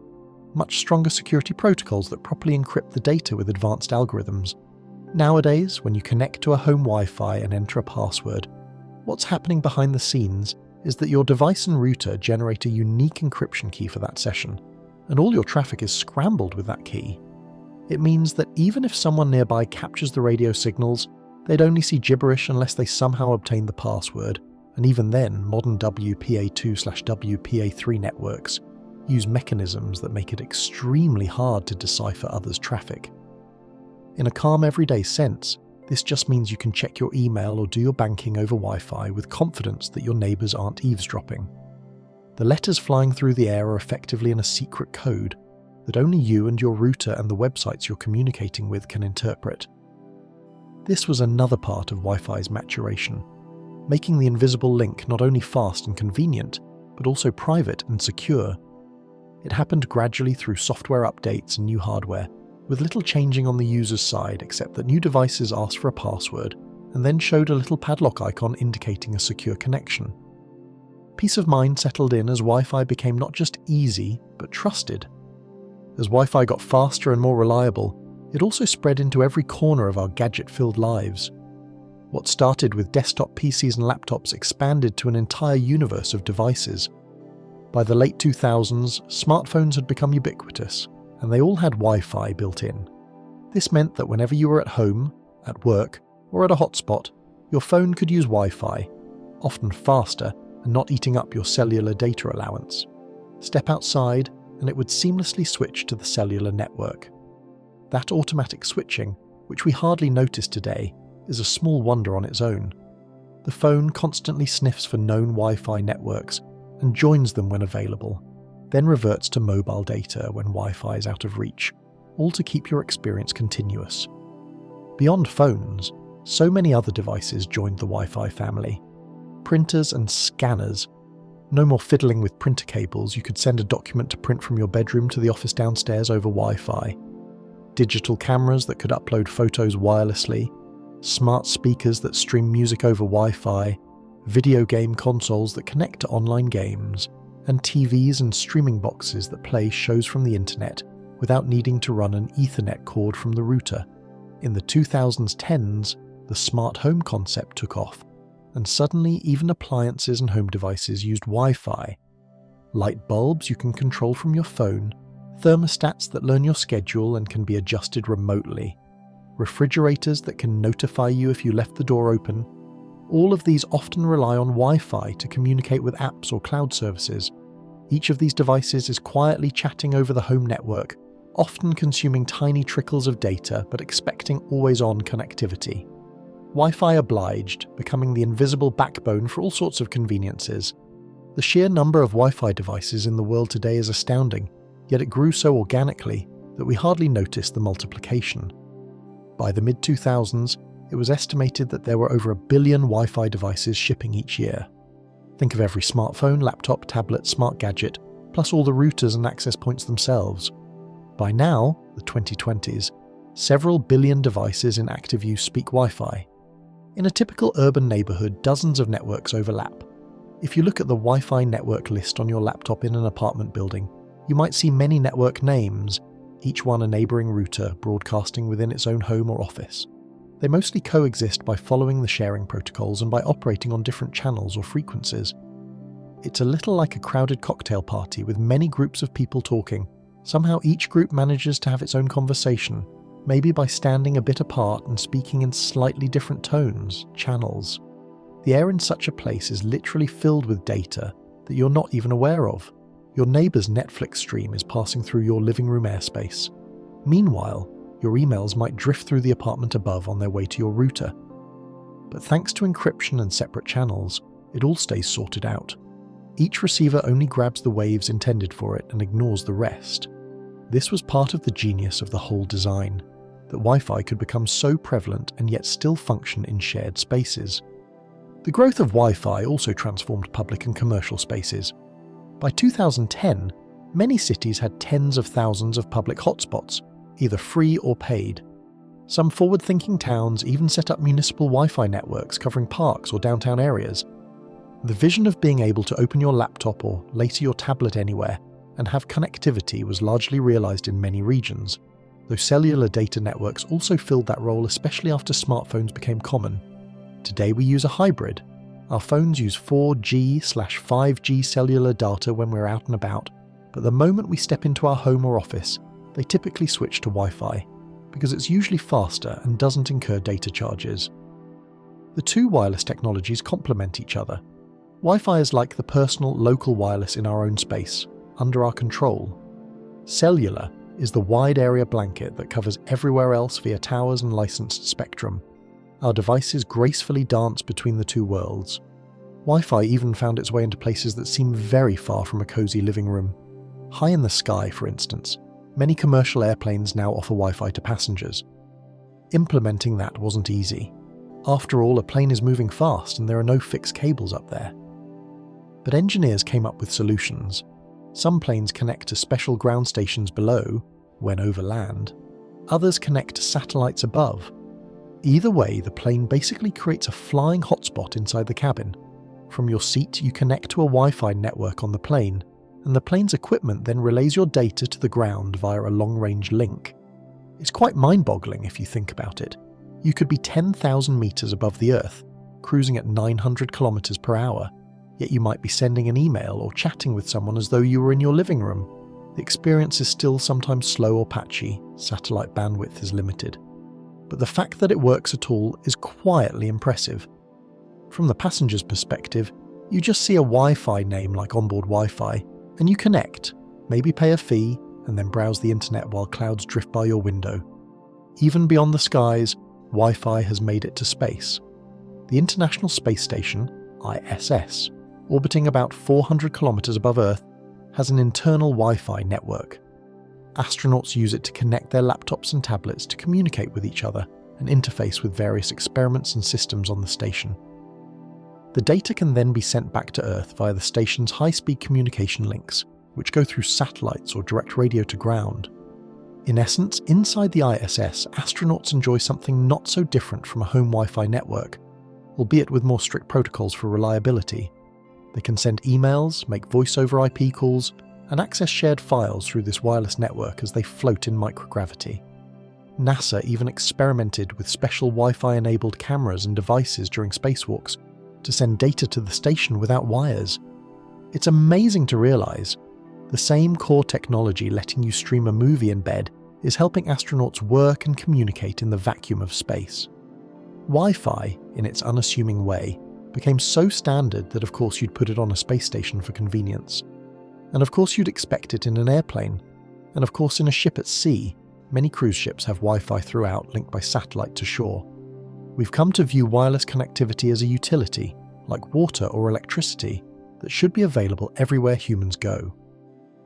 Speaker 1: much stronger security protocols that properly encrypt the data with advanced algorithms. Nowadays, when you connect to a home Wi-Fi and enter a password, what's happening behind the scenes is that your device and router generate a unique encryption key for that session, and all your traffic is scrambled with that key. It means that even if someone nearby captures the radio signals, they'd only see gibberish unless they somehow obtain the password, and even then, modern WPA2/WPA3 networks use mechanisms that make it extremely hard to decipher others' traffic. In a calm everyday sense, this just means you can check your email or do your banking over Wi-Fi with confidence that your neighbours aren't eavesdropping. The letters flying through the air are effectively in a secret code that only you and your router and the websites you're communicating with can interpret. This was another part of Wi-Fi's maturation, making the invisible link not only fast and convenient, but also private and secure. It happened gradually through software updates and new hardware, with little changing on the user's side except that new devices asked for a password and then showed a little padlock icon indicating a secure connection. Peace of mind settled in as Wi-Fi became not just easy, but trusted. As Wi-Fi got faster and more reliable, it also spread into every corner of our gadget-filled lives. What started with desktop PCs and laptops expanded to an entire universe of devices. By the late 2000s, smartphones had become ubiquitous, and they all had Wi-Fi built in. This meant that whenever you were at home, at work, or at a hotspot, your phone could use Wi-Fi, often faster and not eating up your cellular data allowance. Step outside, and it would seamlessly switch to the cellular network. That automatic switching, which we hardly notice today, is a small wonder on its own. The phone constantly sniffs for known Wi-Fi networks and joins them when available, then reverts to mobile data when Wi-Fi is out of reach, all to keep your experience continuous. Beyond phones, so many other devices joined the Wi-Fi family. Printers and scanners. No more fiddling with printer cables, you could send a document to print from your bedroom to the office downstairs over Wi-Fi. Digital cameras that could upload photos wirelessly, smart speakers that stream music over Wi-Fi, video game consoles that connect to online games, and TVs and streaming boxes that play shows from the internet without needing to run an Ethernet cord from the router. In the 2010s, the smart home concept took off, and suddenly even appliances and home devices used Wi-Fi. Light bulbs you can control from your phone, thermostats that learn your schedule and can be adjusted remotely, refrigerators that can notify you if you left the door open. All of these often rely on Wi-Fi to communicate with apps or cloud services. Each of these devices is quietly chatting over the home network, often consuming tiny trickles of data but expecting always-on connectivity. Wi-Fi obliged, becoming the invisible backbone for all sorts of conveniences. The sheer number of Wi-Fi devices in the world today is astounding, yet it grew so organically that we hardly noticed the multiplication. By the mid-2000s, it was estimated that there were over 1 billion Wi-Fi devices shipping each year. Think of every smartphone, laptop, tablet, smart gadget, plus all the routers and access points themselves. By now, the 2020s, several billion devices in active use speak Wi-Fi. In a typical urban neighbourhood, dozens of networks overlap. If you look at the Wi-Fi network list on your laptop in an apartment building, you might see many network names, each one a neighbouring router broadcasting within its own home or office. They mostly coexist by following the sharing protocols and by operating on different channels or frequencies. It's a little like a crowded cocktail party with many groups of people talking. Somehow each group manages to have its own conversation, maybe by standing a bit apart and speaking in slightly different tones, channels. The air in such a place is literally filled with data that you're not even aware of. Your neighbour's Netflix stream is passing through your living room airspace. Meanwhile, your emails might drift through the apartment above on their way to your router. But thanks to encryption and separate channels, it all stays sorted out. Each receiver only grabs the waves intended for it and ignores the rest. This was part of the genius of the whole design, that Wi-Fi could become so prevalent and yet still function in shared spaces. The growth of Wi-Fi also transformed public and commercial spaces. By 2010, many cities had tens of thousands of public hotspots, either free or paid. Some forward-thinking towns even set up municipal Wi-Fi networks covering parks or downtown areas. The vision of being able to open your laptop or later your tablet anywhere and have connectivity was largely realized in many regions, though cellular data networks also filled that role, especially after smartphones became common. Today we use a hybrid. Our phones use 4G/5G cellular data when we're out and about, but the moment we step into our home or office, they typically switch to Wi-Fi, because it's usually faster and doesn't incur data charges. The two wireless technologies complement each other. Wi-Fi is like the personal, local wireless in our own space, under our control. Cellular is the wide area blanket that covers everywhere else via towers and licensed spectrum. Our devices gracefully dance between the two worlds. Wi-Fi even found its way into places that seem very far from a cozy living room. High in the sky, for instance, many commercial airplanes now offer Wi-Fi to passengers. Implementing that wasn't easy. After all, a plane is moving fast and there are no fixed cables up there. But engineers came up with solutions. Some planes connect to special ground stations below, when over land. Others connect to satellites above. Either way, the plane basically creates a flying hotspot inside the cabin. From your seat, you connect to a Wi-Fi network on the plane, and the plane's equipment then relays your data to the ground via a long-range link. It's quite mind-boggling if you think about it. You could be 10,000 meters above the Earth, cruising at 900 kilometers per hour, yet you might be sending an email or chatting with someone as though you were in your living room. The experience is still sometimes slow or patchy, satellite bandwidth is limited. But the fact that it works at all is quietly impressive. From the passenger's perspective, you just see a Wi-Fi name like onboard Wi-Fi, and you connect, maybe pay a fee, and then browse the internet while clouds drift by your window. Even beyond the skies, Wi-Fi has made it to space. The International Space Station, ISS, orbiting about 400 kilometers above Earth, has an internal Wi-Fi network. Astronauts use it to connect their laptops and tablets to communicate with each other and interface with various experiments and systems on the station. The data can then be sent back to Earth via the station's high-speed communication links, which go through satellites or direct radio to ground. In essence, inside the ISS, astronauts enjoy something not so different from a home Wi-Fi network, albeit with more strict protocols for reliability. They can send emails, make voice-over IP calls, and access shared files through this wireless network as they float in microgravity. NASA even experimented with special Wi-Fi-enabled cameras and devices during spacewalks to send data to the station without wires. It's amazing to realize the same core technology letting you stream a movie in bed is helping astronauts work and communicate in the vacuum of space. Wi-Fi, in its unassuming way, became so standard that of course you'd put it on a space station for convenience. And of course you'd expect it in an airplane. And of course in a ship at sea, many cruise ships have Wi-Fi throughout linked by satellite to shore. We've come to view wireless connectivity as a utility, like water or electricity, that should be available everywhere humans go.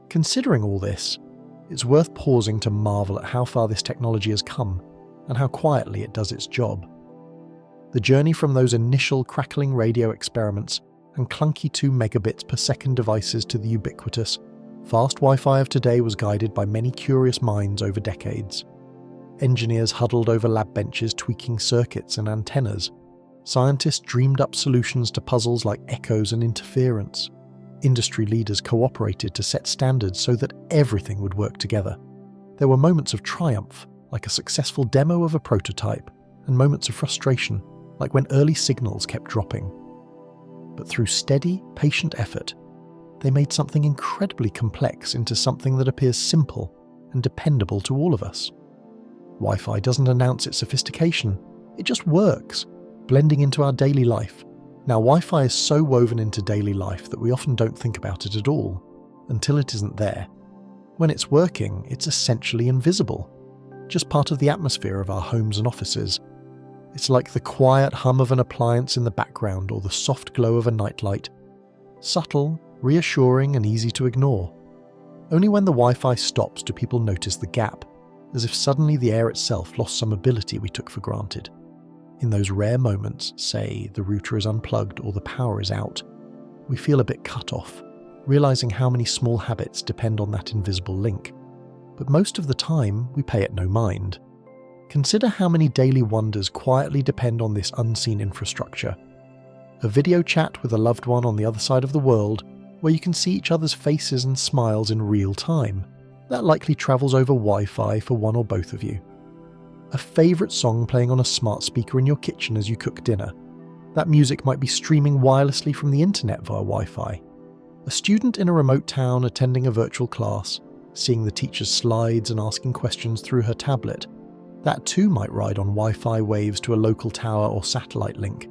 Speaker 1: Considering all this, it's worth pausing to marvel at how far this technology has come and how quietly it does its job. The journey from those initial crackling radio experiments and clunky 2 megabits per second devices to the ubiquitous, fast Wi-Fi of today was guided by many curious minds over decades. Engineers huddled over lab benches tweaking circuits and antennas. Scientists dreamed up solutions to puzzles like echoes and interference. Industry leaders cooperated to set standards so that everything would work together. There were moments of triumph, like a successful demo of a prototype, and moments of frustration, like when early signals kept dropping. But through steady, patient effort, they made something incredibly complex into something that appears simple and dependable to all of us. Wi-Fi doesn't announce its sophistication, it just works, blending into our daily life. Now, Wi-Fi is so woven into daily life that we often don't think about it at all. until it isn't there. When it's working, it's essentially invisible, just part of the atmosphere of our homes and offices. It's like the quiet hum of an appliance in the background or the soft glow of a nightlight. Subtle, reassuring, and easy to ignore. Only when the Wi-Fi stops do people notice the gap, as if suddenly the air itself lost some ability we took for granted. In those rare moments, say the router is unplugged or the power is out, we feel a bit cut off, realizing how many small habits depend on that invisible link. But most of the time, we pay it no mind. Consider how many daily wonders quietly depend on this unseen infrastructure. A video chat with a loved one on the other side of the world, where you can see each other's faces and smiles in real time. That likely travels over Wi-Fi for one or both of you. A favourite song playing on a smart speaker in your kitchen as you cook dinner. That music might be streaming wirelessly from the internet via Wi-Fi. A student in a remote town attending a virtual class, seeing the teacher's slides and asking questions through her tablet. That too might ride on Wi-Fi waves to a local tower or satellite link.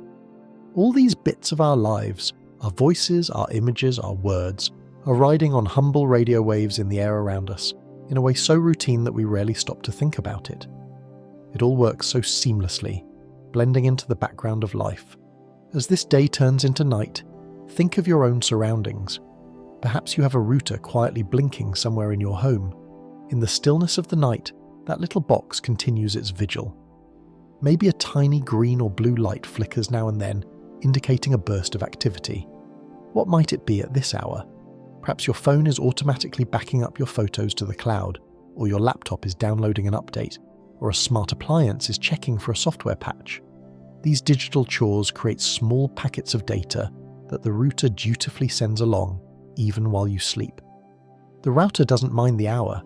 Speaker 1: All these bits of our lives, our voices, our images, our words, are riding on humble radio waves in the air around us, in a way so routine that we rarely stop to think about it. It all works so seamlessly, blending into the background of life. As this day turns into night, think of your own surroundings. Perhaps you have a router quietly blinking somewhere in your home. In the stillness of the night, that little box continues its vigil. Maybe a tiny green or blue light flickers now and then, indicating a burst of activity. What might it be at this hour? Perhaps your phone is automatically backing up your photos to the cloud, or your laptop is downloading an update, or a smart appliance is checking for a software patch. These digital chores create small packets of data that the router dutifully sends along, even while you sleep. The router doesn't mind the hour.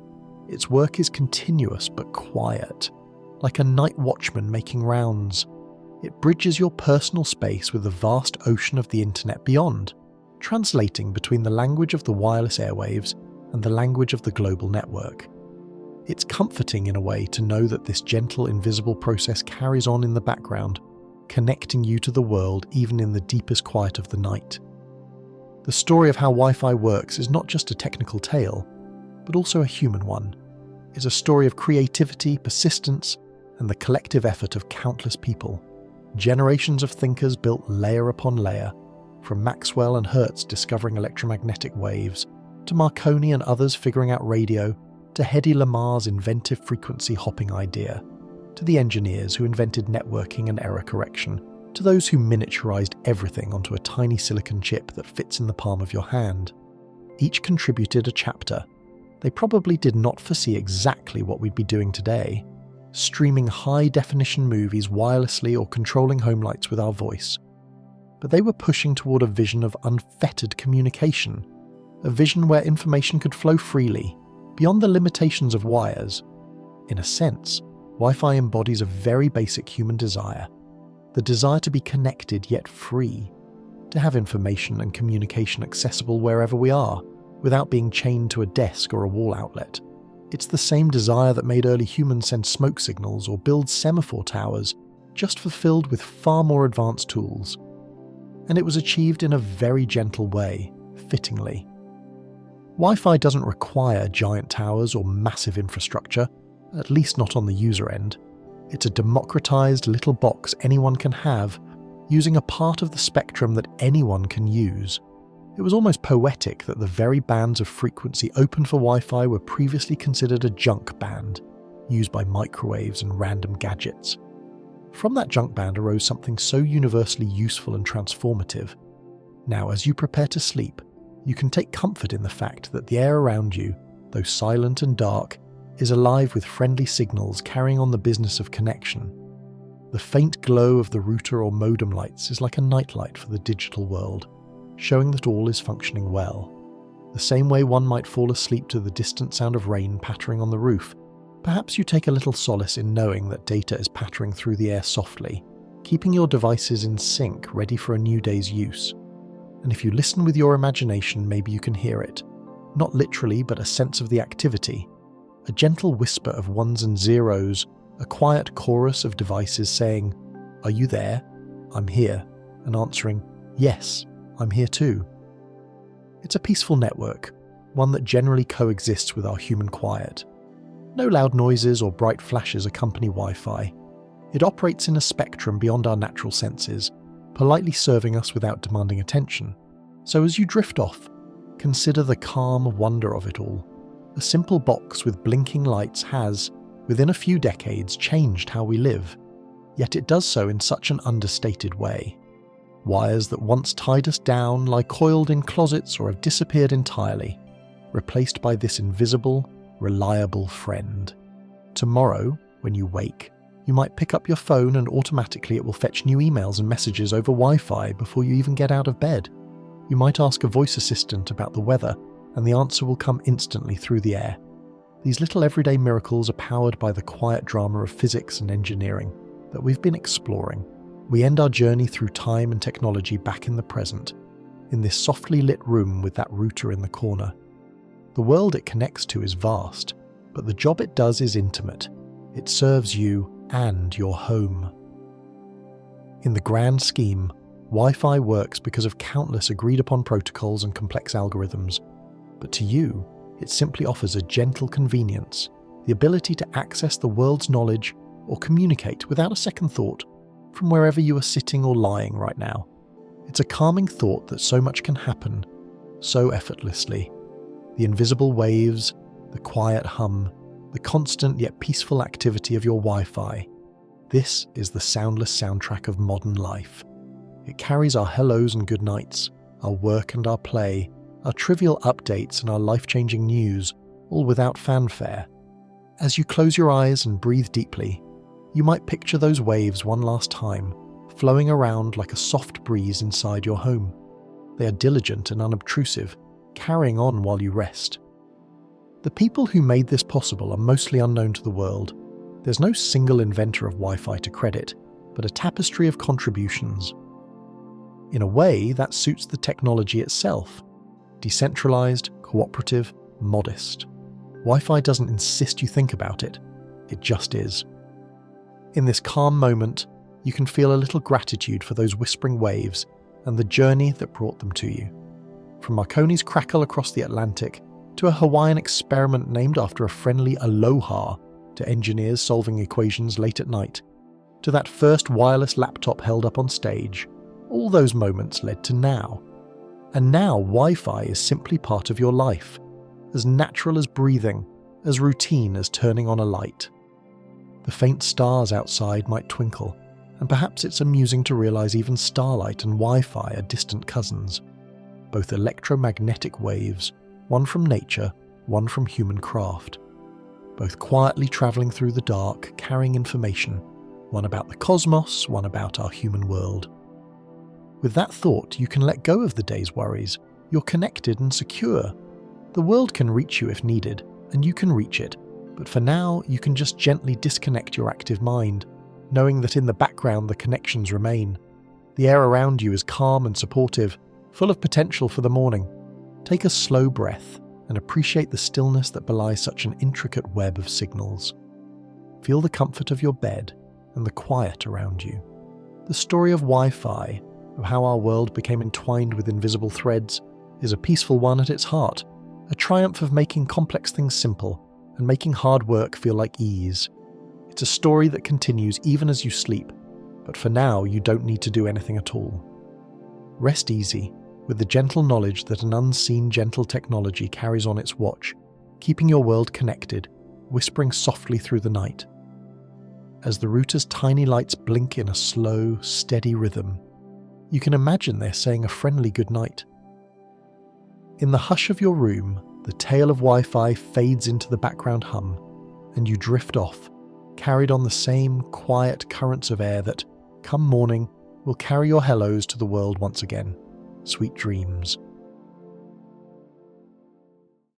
Speaker 1: Its work is continuous but quiet, like a night watchman making rounds. It bridges your personal space with the vast ocean of the internet beyond, translating between the language of the wireless airwaves and the language of the global network. It's comforting in a way to know that this gentle, invisible process carries on in the background, connecting you to the world even in the deepest quiet of the night. The story of how Wi-Fi works is not just a technical tale, but also a human one. It's a story of creativity, persistence, and the collective effort of countless people. Generations of thinkers built layer upon layer, from Maxwell and Hertz discovering electromagnetic waves, to Marconi and others figuring out radio, to Hedy Lamar's inventive frequency hopping idea, to the engineers who invented networking and error correction, to those who miniaturized everything onto a tiny silicon chip that fits in the palm of your hand. Each contributed a chapter. They probably did not foresee exactly what we'd be doing today, streaming high-definition movies wirelessly or controlling home lights with our voice. But they were pushing toward a vision of unfettered communication, a vision where information could flow freely, beyond the limitations of wires. In a sense, Wi-Fi embodies a very basic human desire, the desire to be connected yet free, to have information and communication accessible wherever we are, without being chained to a desk or a wall outlet. It's the same desire that made early humans send smoke signals or build semaphore towers, just fulfilled with far more advanced tools. And it was achieved in a very gentle way, fittingly. Wi-Fi doesn't require giant towers or massive infrastructure, at least not on the user end. It's a democratized little box anyone can have, using a part of the spectrum that anyone can use. It was almost poetic that the very bands of frequency open for Wi-Fi were previously considered a junk band, used by microwaves and random gadgets. From that junk band arose something so universally useful and transformative. Now, as you prepare to sleep, you can take comfort in the fact that the air around you, though silent and dark, is alive with friendly signals carrying on the business of connection. The faint glow of the router or modem lights is like a nightlight for the digital world, showing that all is functioning well. The same way one might fall asleep to the distant sound of rain pattering on the roof, perhaps you take a little solace in knowing that data is pattering through the air softly, keeping your devices in sync, ready for a new day's use. And if you listen with your imagination, maybe you can hear it. Not literally, but a sense of the activity. A gentle whisper of ones and zeros, a quiet chorus of devices saying, "Are you there? I'm here," and answering, "Yes, I'm here too." It's a peaceful network, one that generally coexists with our human quiet. No loud noises or bright flashes accompany Wi-Fi. It operates in a spectrum beyond our natural senses, politely serving us without demanding attention. So as you drift off, consider the calm wonder of it all. A simple box with blinking lights has, within a few decades, changed how we live. Yet it does so in such an understated way. Wires that once tied us down lie coiled in closets or have disappeared entirely, replaced by this invisible, reliable friend. Tomorrow, when you wake, you might pick up your phone and automatically it will fetch new emails and messages over Wi-Fi before you even get out of bed. You might ask a voice assistant about the weather and the answer will come instantly through the air. These little everyday miracles are powered by the quiet drama of physics and engineering that we've been exploring. We end our journey through time and technology back in the present, in this softly lit room with that router in the corner. The world it connects to is vast, but the job it does is intimate. It serves you and your home. In the grand scheme, Wi-Fi works because of countless agreed-upon protocols and complex algorithms, but to you, it simply offers a gentle convenience, the ability to access the world's knowledge or communicate without a second thought from wherever you are sitting or lying right now. It's a calming thought that so much can happen so effortlessly. The invisible waves, the quiet hum, the constant yet peaceful activity of your Wi-Fi. This is the soundless soundtrack of modern life. It carries our hellos and good nights, our work and our play, our trivial updates and our life-changing news, all without fanfare. As you close your eyes and breathe deeply, you might picture those waves one last time, flowing around like a soft breeze inside your home. They are diligent and unobtrusive, carrying on while you rest. The people who made this possible are mostly unknown to the world. There's no single inventor of Wi-Fi to credit, but a tapestry of contributions. In a way, that suits the technology itself. Decentralized, cooperative, modest. Wi-Fi doesn't insist you think about it. It just is. In this calm moment, you can feel a little gratitude for those whispering waves and the journey that brought them to you. From Marconi's crackle across the Atlantic to a Hawaiian experiment named after a friendly aloha to engineers solving equations late at night, to that first wireless laptop held up on stage, all those moments led to now. And now Wi-Fi is simply part of your life, as natural as breathing, as routine as turning on a light. The faint stars outside might twinkle, and perhaps it's amusing to realize even starlight and Wi-Fi are distant cousins. Both electromagnetic waves, one from nature, one from human craft. Both quietly traveling through the dark, carrying information, one about the cosmos, one about our human world. With that thought, you can let go of the day's worries. You're connected and secure. The world can reach you if needed, and you can reach it. But for now, you can just gently disconnect your active mind, knowing that in the background the connections remain. The air around you is calm and supportive, full of potential for the morning. Take a slow breath and appreciate the stillness that belies such an intricate web of signals. Feel the comfort of your bed and the quiet around you. The story of Wi-Fi, of how our world became entwined with invisible threads, is a peaceful one at its heart, a triumph of making complex things simple and making hard work feel like ease. It's a story that continues even as you sleep, but for now you don't need to do anything at all. Rest easy, with the gentle knowledge that an unseen gentle technology carries on its watch, keeping your world connected, whispering softly through the night. As the router's tiny lights blink in a slow, steady rhythm, you can imagine they're saying a friendly goodnight. In the hush of your room, the tail of Wi-Fi fades into the background hum, and you drift off, carried on the same quiet currents of air that, come morning, will carry your hellos to the world once again. Sweet dreams.